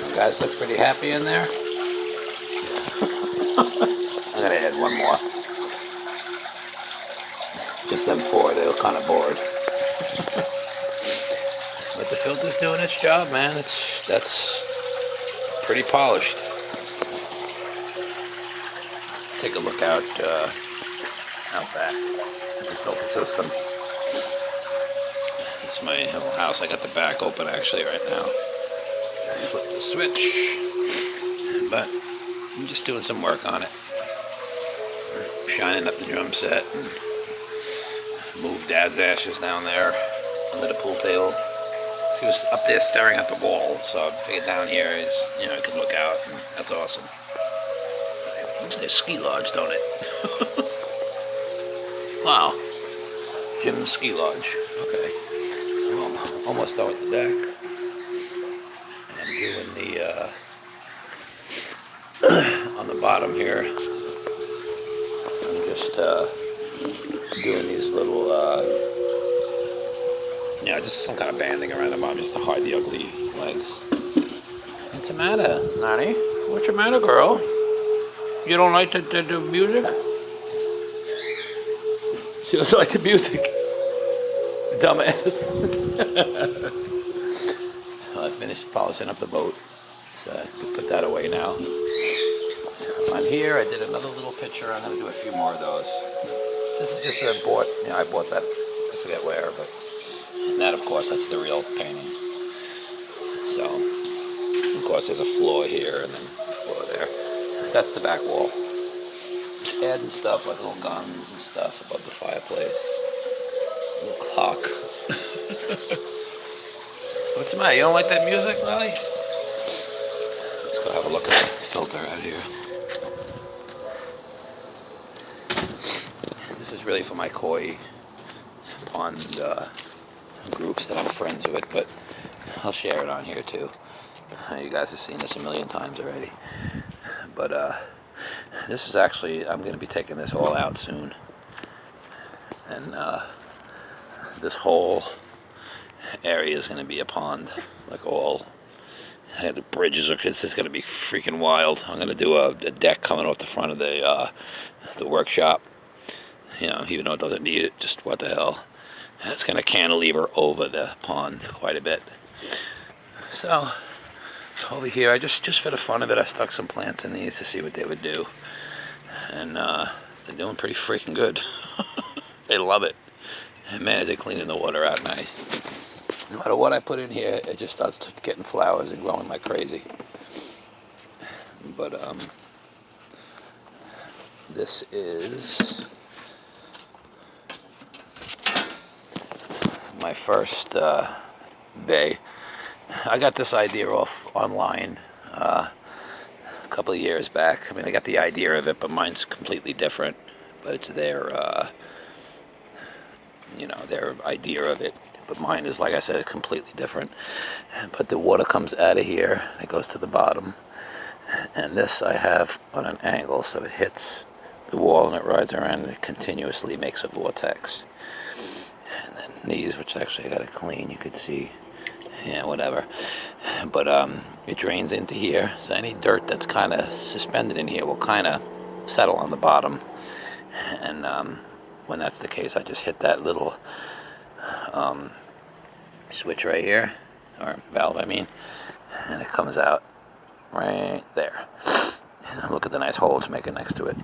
You guys look pretty happy in there. I'm gonna add one more. Just them four, they look kind of bored. But the filter's doing its job, man. That's pretty polished. Take a look out back at the filter system. It's my whole house. I got the back open actually right now. I flip the switch, but I'm just doing some work on it. Shining up the drum set. Move Dad's ashes down there under the pool table. So he was up there staring at the wall, so I figured down here is, I could look out, and that's awesome. It looks like a ski lodge, don't it? Wow. Jim's Ski Lodge. Okay. Well, almost done with the deck. And I'm doing the, on the bottom here, I'm just doing these little, just some kind of banding around the bottom just to hide the ugly legs. What's the matter, Nani? What's the matter, girl? You don't like the music? She doesn't like the music. Dumbass. Well, I finished polishing up the boat, so I can put that away now. On here, I did another little picture. I'm going to do a few more of those. This is just I bought that, I forget where, but that, of course, that's the real painting. So, of course, there's a floor here and then a floor there. That's the back wall. Just adding stuff like little guns and stuff above the fireplace. A little clock. What's the matter? You don't like that music, Lily? Let's go have a look at the filter out here. This is really for my koi pond groups that I'm friends with, but I'll share it on here too. You guys have seen this a million times already. But this is actually, I'm going to be taking this all out soon. And this whole area is going to be a pond. Like all, the bridges, it's just going to be freaking wild. I'm going to do a deck coming off the front of the workshop. Even though it doesn't need it, just what the hell. And it's going to cantilever over the pond quite a bit. So, over here, I just for the fun of it, I stuck some plants in these to see what they would do. And they're doing pretty freaking good. They love it. And man, is they cleaning the water out nice. No matter what I put in here, it just starts getting flowers and growing like crazy. But, this is my first bay. I got this idea off online a couple of years back. I mean, I got the idea of it, but mine's completely different. But it's their idea of it. But mine is, like I said, completely different. But the water comes out of here, and it goes to the bottom. And this I have on an angle, so it hits the wall and it rides around and it continuously makes a vortex. And then these, which actually I got to clean, you could see, whatever. But it drains into here, so any dirt that's kind of suspended in here will kind of settle on the bottom. And when that's the case, I just hit that little switch right here, or valve I mean, and it comes out right there. And look at the nice hole to make it next to it.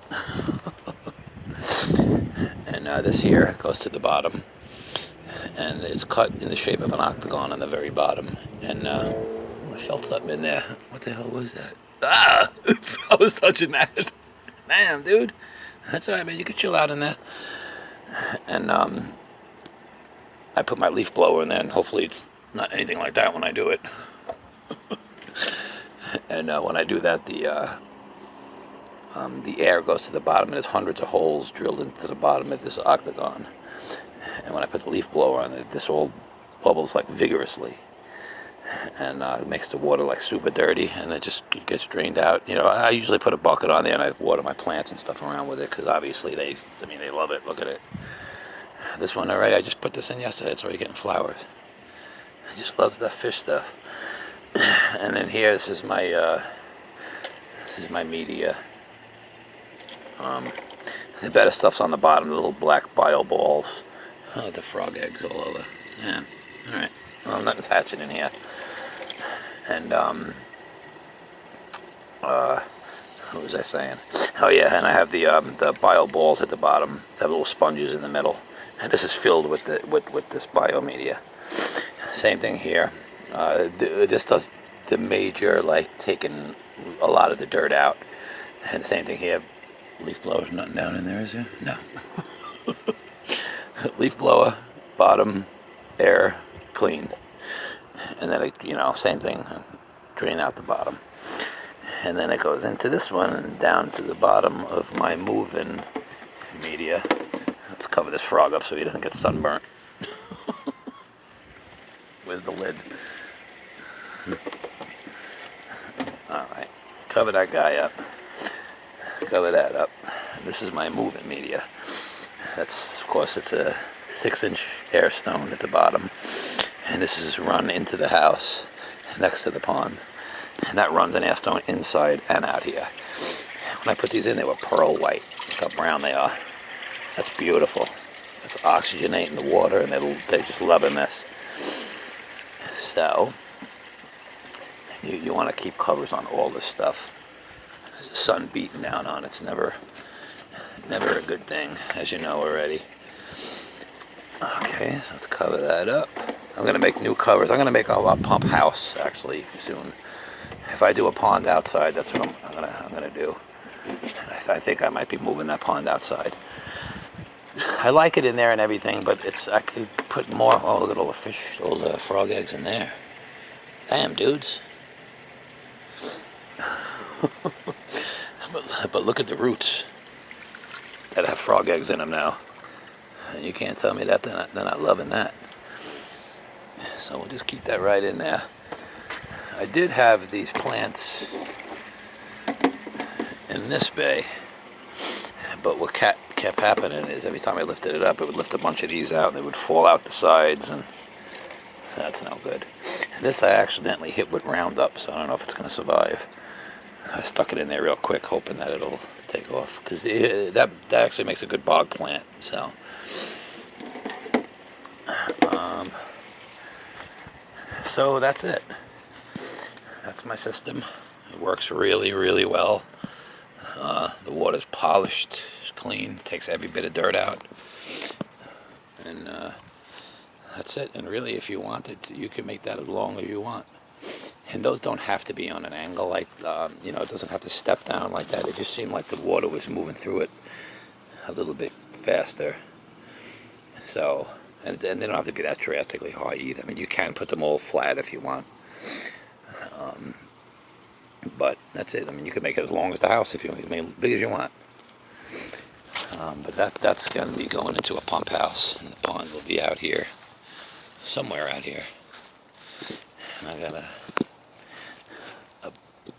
And this here goes to the bottom, and it's cut in the shape of an octagon on the very bottom. And I felt something in there. What the hell was that? Ah! I was touching that. Damn, dude. That's alright, man. You can chill out in there. And I put my leaf blower in there, and hopefully it's not anything like that when I do it. And when I do that, the air goes to the bottom, and there's hundreds of holes drilled into the bottom of this octagon. And when I put the leaf blower on it, this all bubbles like vigorously, and it makes the water like super dirty, and it gets drained out. I usually put a bucket on there, and I water my plants and stuff around with it, because obviously they love it. Look at it. This one, alright, I just put this in yesterday. It's already getting flowers. He just loves that fish stuff. And then here, this is my media. The better stuff's on the bottom, the little black bio balls. Oh, the frog eggs all over. Yeah. All right. Well, nothing's hatching in here. And what was I saying? Oh yeah, and I have the bio balls at the bottom. They have little sponges in the middle, and this is filled with this bio media. Same thing here. This does the major, like taking a lot of the dirt out, and the same thing here. Leaf blower's nothing down in there, is there? No. Leaf blower, bottom, air, clean, and then same thing, drain out the bottom. And then it goes into this one and down to the bottom of my moving media. Let's cover this frog up so he doesn't get sunburnt. Where's the lid? Alright, cover that guy up. Cover that up. This is my moving media. That's, of course, it's a 6-inch air stone at the bottom. And this is run into the house next to the pond. And that runs an air stone inside and out here. When I put these in, they were pearl white. Look how brown they are. That's beautiful. That's oxygenating the water, and they're just loving this. So, you want to keep covers on all this stuff. There's the sun beating down on it's never a good thing, as you know already. Okay, so let's cover that up. I'm going to make new covers. I'm going to make a pump house, actually, soon. If I do a pond outside, that's what I'm gonna do. And I think I might be moving that pond outside. I like it in there and everything, but I could put more. Oh, look at all the fish, all the frog eggs in there. Damn, dudes. But look at the roots that have frog eggs in them now. And you can't tell me that they're not loving that. So we'll just keep that right in there. I did have these plants in this bay, but what kept happening is every time I lifted it up, it would lift a bunch of these out, and they would fall out the sides, and that's no good. And this I accidentally hit with Roundup, so I don't know if it's going to survive. I stuck it in there real quick, hoping that it'll take off, because that actually makes a good bog plant. So that's it. That's my system. It works really, really well. The water's polished, clean, takes every bit of dirt out. And that's it. And really, if you want it, you can make that as long as you want. And those don't have to be on an angle, like, it doesn't have to step down like that. It just seemed like the water was moving through it a little bit faster. So, and they don't have to be that drastically high either. I mean, you can put them all flat if you want. But that's it. I mean, you can make it as long as the house if you want, as big as you want. But that's going to be going into a pump house, and the pond will be out here, somewhere out here. And I got a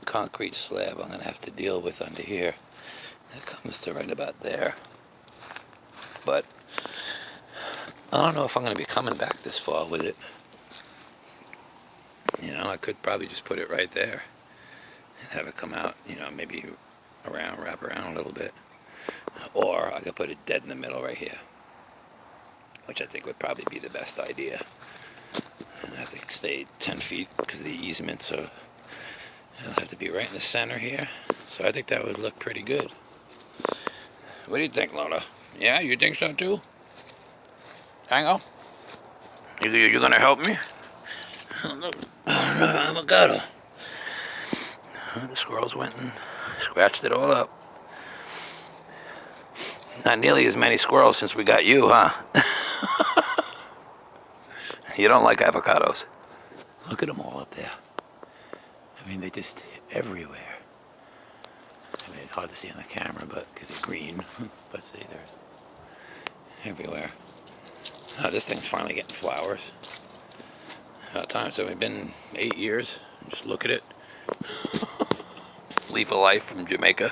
concrete slab I'm going to have to deal with under here. That comes to right about there. But I don't know if I'm going to be coming back this far with it. I could probably just put it right there and have it come out, maybe wrap around a little bit. Or I could put it dead in the middle right here, which I think would probably be the best idea. And I have to stay 10 feet because the easements it'll have to be right in the center here. So I think that would look pretty good. What do you think, Lola? Yeah, you think so too? Tango? You gonna help me? Avocado. The squirrels went and scratched it all up. Not nearly as many squirrels since we got you, huh? You don't like avocados. Look at them all up there. I mean, they're just everywhere. I mean, it's hard to see on the camera, but because they're green. But see, they're everywhere. Oh, this thing's finally getting flowers. About time. So we've been 8 years. Just look at it. Leaf of life from Jamaica.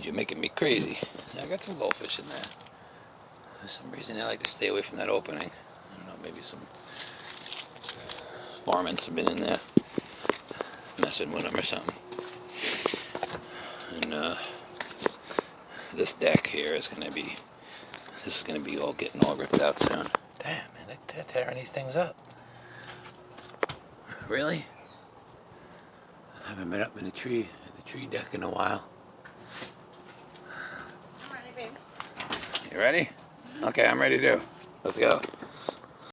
You're making me crazy. I got some goldfish in there. For some reason, I like to stay away from that opening. I don't know, maybe some varmints have been in there. messing with them or something. And this deck here is gonna be all getting all ripped out soon. Damn, man, they're tearing these things up. Really? I haven't been up in the tree deck in a while. I'm ready, babe. You ready? Okay, I'm ready too. Let's go.